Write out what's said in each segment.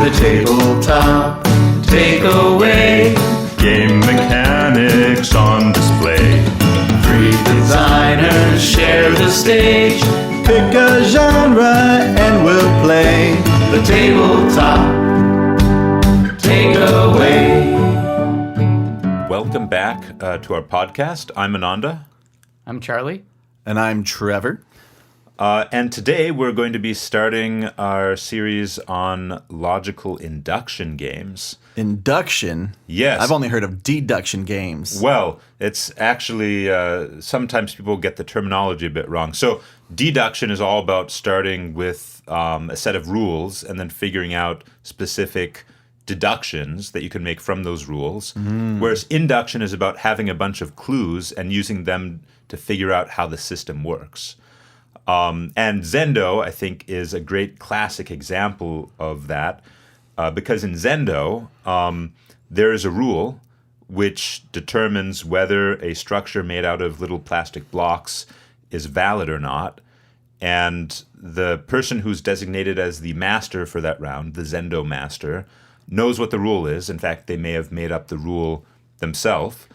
the tabletop takeaway. Game mechanics on display. Three designers share the stage. Pick a genre and we'll play the tabletop takeaway. Welcome back to our podcast. I'm Ananda. I'm Charlie. And I'm Trevor. And today we're going to be starting our series on logical induction games. Induction? Yes. I've only heard of deduction games. Well, it's actually, sometimes people get the terminology a bit wrong. So deduction is all about starting with a set of rules and then figuring out specific deductions that you can make from those rules. Whereas induction is about having a bunch of clues and using them to figure out how the system works. And Zendo, I think, is a great classic example of that because in Zendo, there is a rule which determines whether a structure made out of little plastic blocks is valid or not. And the person who's designated as the master for that round, the Zendo master, knows what the rule is. In fact, they may have made up the rule themselves.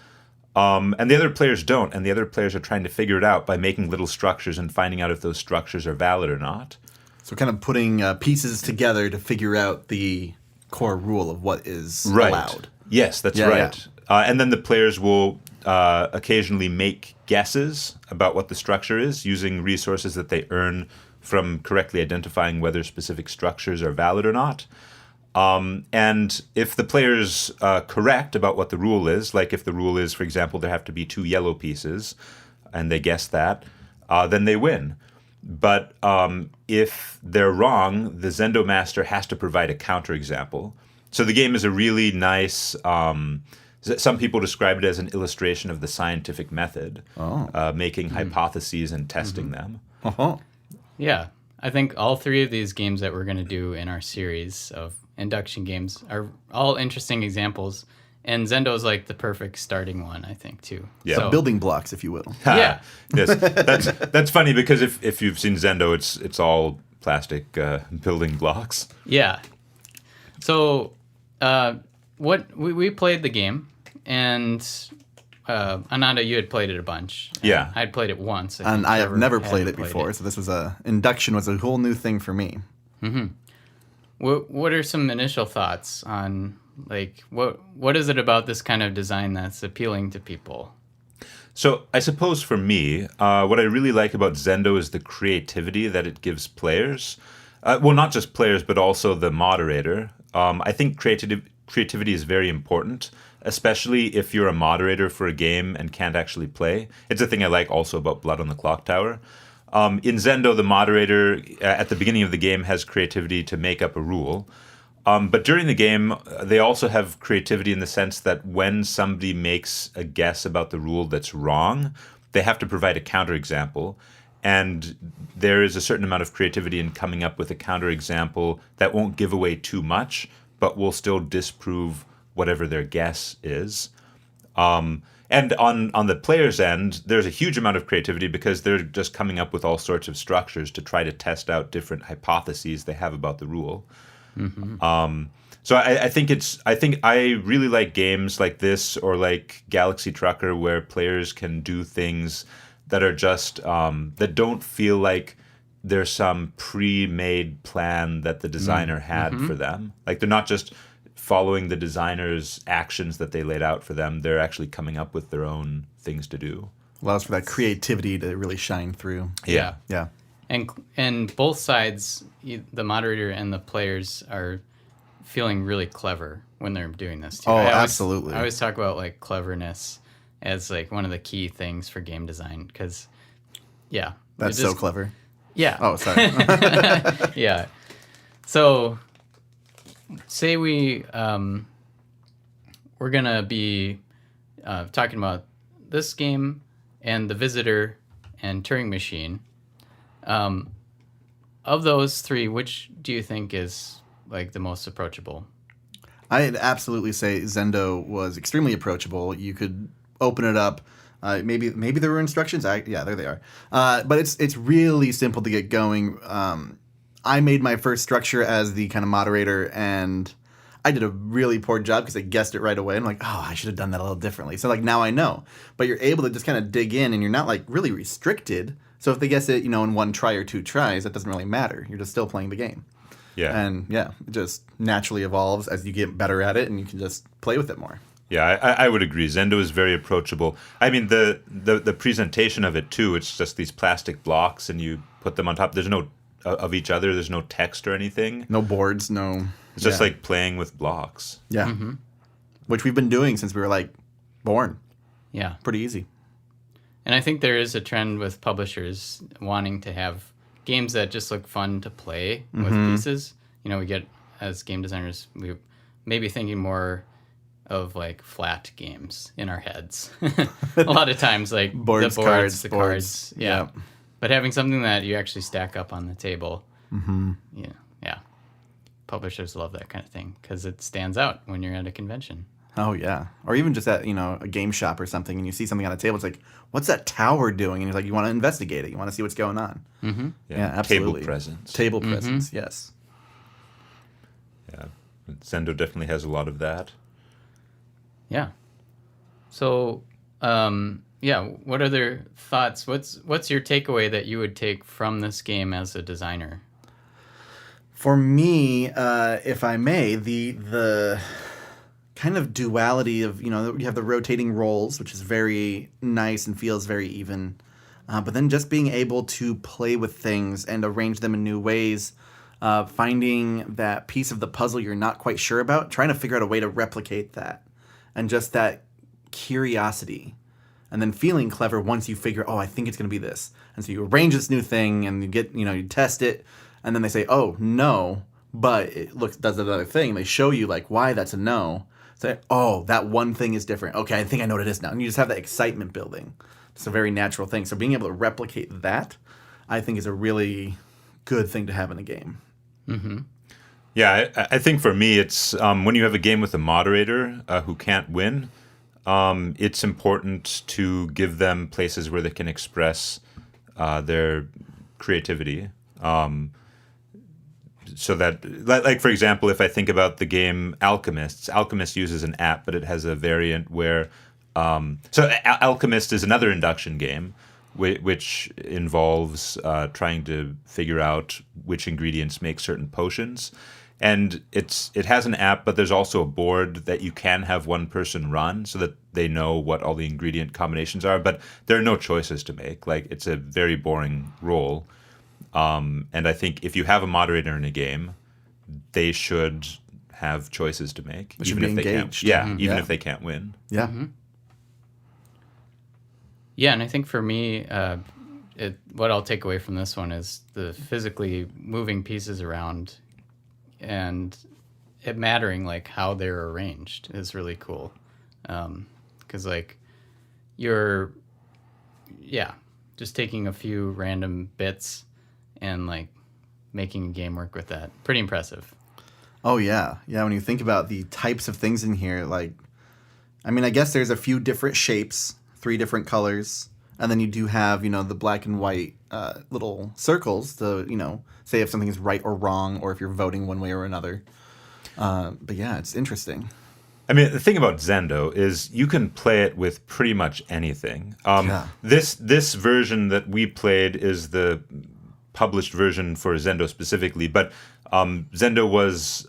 And the other players don't, and the other players are trying to figure it out by making little structures and finding out if those structures are valid or not. So kind of putting pieces together to figure out the core rule of what is allowed. Yes, that's right. Yeah. And then the players will occasionally make guesses about what the structure is using resources that they earn from correctly identifying whether specific structures are valid or not. And if the player's correct about what the rule is, like if the rule is, for example, there have to be 2 yellow pieces, and they guess that, then they win. But if they're wrong, the Zendo master has to provide a counterexample. So the game is a really nice, some people describe it as an illustration of the scientific method, making hypotheses and testing them. Yeah, I think all 3 of these games that we're going to do in our series of induction games are all interesting examples, and Zendo's like the perfect starting one, I think, too. Yeah, so, building blocks, if you will. Yeah, yes, that's funny because if you've seen Zendo, it's all plastic building blocks. Yeah. So, what we played the game, and Ananda, you had played it a bunch. Yeah, I'd played it once, and I have never played it before. So this was induction was a whole new thing for me. Mm-hmm. What are some initial thoughts on, like, what is it about this kind of design that's appealing to people? So I suppose for me, what I really like about Zendo is the creativity that it gives players. Well, not just players, but also the moderator. I think creativity is very important, especially if you're a moderator for a game and can't actually play. It's a thing I like also about Blood on the Clock Tower. In Zendo, the moderator at the beginning of the game has creativity to make up a rule. But during the game, they also have creativity in the sense that when somebody makes a guess about the rule that's wrong, they have to provide a counterexample. And there is a certain amount of creativity in coming up with a counterexample that won't give away too much, but will still disprove whatever their guess is. And on the player's end, there's a huge amount of creativity because they're just coming up with all sorts of structures to try to test out different hypotheses they have about the rule. Mm-hmm. So I think I really like games like this or like Galaxy Trucker where players can do things that are just that don't feel like there's some pre-made plan that the designer had for them. Like they're not just following the designer's actions that they laid out for them. They're actually coming up with their own things to do. Allows for that creativity to really shine through. Yeah. Yeah. And both sides, the moderator and the players, are feeling really clever when they're doing this too. Absolutely. I always talk about like cleverness as like one of the key things for game design because, yeah. That's so clever. Yeah. Oh, sorry. Yeah. So say we're gonna be talking about this game and the Visitor and Turing Machine. Of those 3, which do you think is like the most approachable? I'd absolutely say Zendo was extremely approachable. You could open it up. Maybe there were instructions. Yeah, there they are. But it's really simple to get going. I made my first structure as the kind of moderator, and I did a really poor job because I guessed it right away. I'm like, oh, I should have done that a little differently. So like now I know. But you're able to just kind of dig in, and you're not like really restricted. So if they guess it, in 1 try or 2 tries, that doesn't really matter. You're just still playing the game. Yeah. And yeah, it just naturally evolves as you get better at it, and you can just play with it more. Yeah, I would agree. Zendo is very approachable. I mean, the presentation of it too. It's just these plastic blocks, and you put them on top. There's no of each other. There's no text or anything. No boards. No. It's just like playing with blocks. Yeah. Mm-hmm. Which we've been doing since we were like born. Yeah. Pretty easy. And I think there is a trend with publishers wanting to have games that just look fun to play with pieces. We get, as game designers, we may be thinking more of like flat games in our heads. A lot of times, like boards, the cards. cards. Yeah. Yep. But having something that you actually stack up on the table. Mm-hmm. Yeah. Publishers love that kind of thing because it stands out when you're at a convention. Oh, yeah. Or even just at, a game shop or something, and you see something on a table, it's like, what's that tower doing? And you're like, you want to investigate it. You want to see what's going on. Mm-hmm. Yeah, absolutely. Table presence. Table presence, yes. Yeah. Zendo definitely has a lot of that. Yeah. So, what other thoughts? What's your takeaway that you would take from this game as a designer? For me, if I may, the kind of duality of, you have the rotating roles, which is very nice and feels very even. But then just being able to play with things and arrange them in new ways, finding that piece of the puzzle you're not quite sure about, trying to figure out a way to replicate that. And just that curiosity. And then feeling clever once you figure, I think it's going to be this. And so you arrange this new thing and you get, you test it. And then they say, oh, no, but it does another thing. They show you like why that's a no. Say, oh, that one thing is different. Okay, I think I know what it is now. And you just have that excitement building. It's a very natural thing. So being able to replicate that, I think, is a really good thing to have in a game. Mm-hmm. Yeah, I think for me, it's when you have a game with a moderator who can't win, it's important to give them places where they can express their creativity. So that, like, for example, if I think about the game Alchemist uses an app, but it has a variant where... Alchemist is another induction game, which involves trying to figure out which ingredients make certain potions. And it has an app, but there's also a board that you can have one person run so that they know what all the ingredient combinations are. But there are no choices to make. Like, it's a very boring role. And I think if you have a moderator in a game, they should have choices to make. They should be engaged. Even if they can't win. Yeah. Mm-hmm. Yeah, and I think for me, what I'll take away from this one is the physically moving pieces around and it mattering like how they're arranged is really cool. Because you're just taking a few random bits and like making a game work with that. Pretty impressive. Oh yeah. When you think about the types of things in here, I guess there's a few different shapes, 3 different colors, and then you do have the black and white little circles to say if something is right or wrong, or if you're voting one way or another. But yeah, it's interesting. I mean, the thing about Zendo is you can play it with pretty much anything. This version that we played is the published version for Zendo specifically, but Zendo was,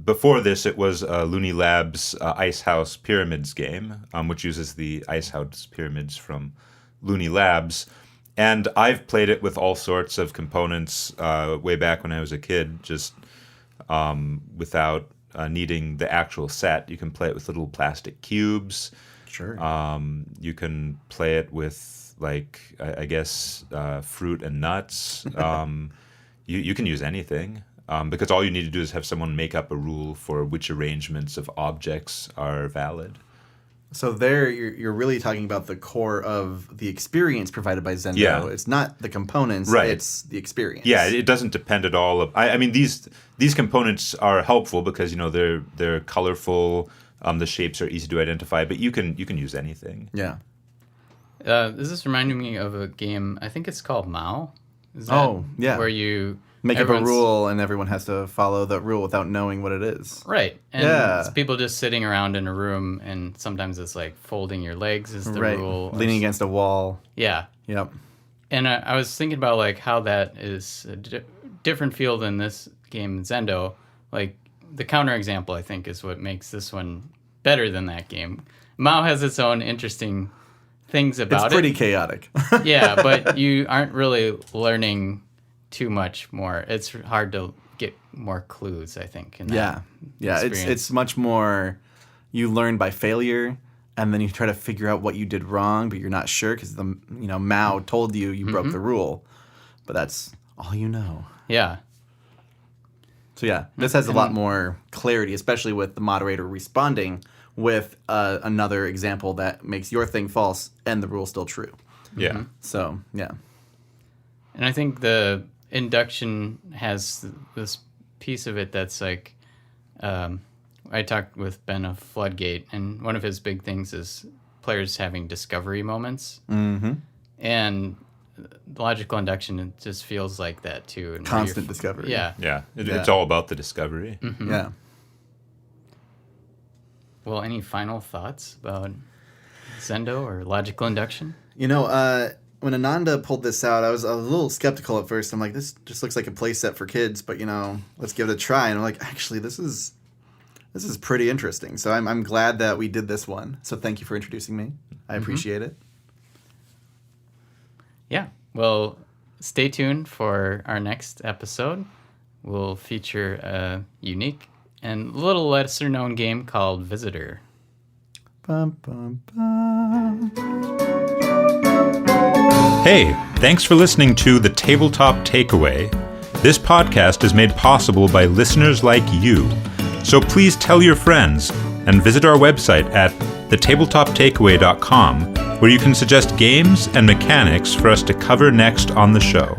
before this, it was Looney Labs' Ice House Pyramids game, which uses the Ice House Pyramids from Looney Labs. And I've played it with all sorts of components way back when I was a kid, just without needing the actual set. You can play it with little plastic cubes. Sure. You can play it with, I guess, fruit and nuts. You can use anything. Because all you need to do is have someone make up a rule for which arrangements of objects are valid. So there, you're really talking about the core of the experience provided by Zendo. Yeah. It's not the components, right. It's the experience. Yeah, it doesn't depend at all. I mean, these components are helpful because they're colorful. The shapes are easy to identify, but you can use anything. Yeah. This is reminding me of a game. I think it's called Mao. Is that Oh, yeah. Where you Make up a everyone's- rule, and everyone has to follow that rule without knowing what it is. Right. And Yeah. it's people just sitting around in a room, and sometimes it's like folding your legs is the Right. rule. or Leaning against a wall. Yeah. Yep. And I was thinking about like how that is a different feel than this game Zendo. Like the counterexample, I think, is what makes this one better than that game. Mao has its own interesting things about It's pretty it. chaotic. Yeah, but you aren't really learning too much more. It's hard to get more clues, I think. In that Yeah. experience. It's much more. You learn by failure, and then you try to figure out what you did wrong, but you're not sure because Mao told you broke the rule, but that's all you know. Yeah. So yeah, this has a lot more clarity, especially with the moderator responding with another example that makes your thing false and the rule still true. Yeah. So yeah. And I think the induction has this piece of it that's like, I talked with Ben of Floodgate, and one of his big things is players having discovery moments. Mm-hmm. And logical induction, it just feels like that too. And where Constant discovery. Yeah. Yeah. Yeah. It's all about the discovery. Yeah. Well, any final thoughts about Zendo or logical induction? When Ananda pulled this out, I was a little skeptical at first. I'm like, this just looks like a play set for kids, but let's give it a try. And I'm like, actually, this is pretty interesting. So I'm glad that we did this one. So thank you for introducing me. I appreciate it. Yeah. Well, stay tuned for our next episode. We'll feature a unique and little lesser known game called Visitor. Bum, bum, bum. Hey, thanks for listening to The Tabletop Takeaway. This podcast is made possible by listeners like you. So please tell your friends and visit our website at thetabletoptakeaway.com, where you can suggest games and mechanics for us to cover next on the show.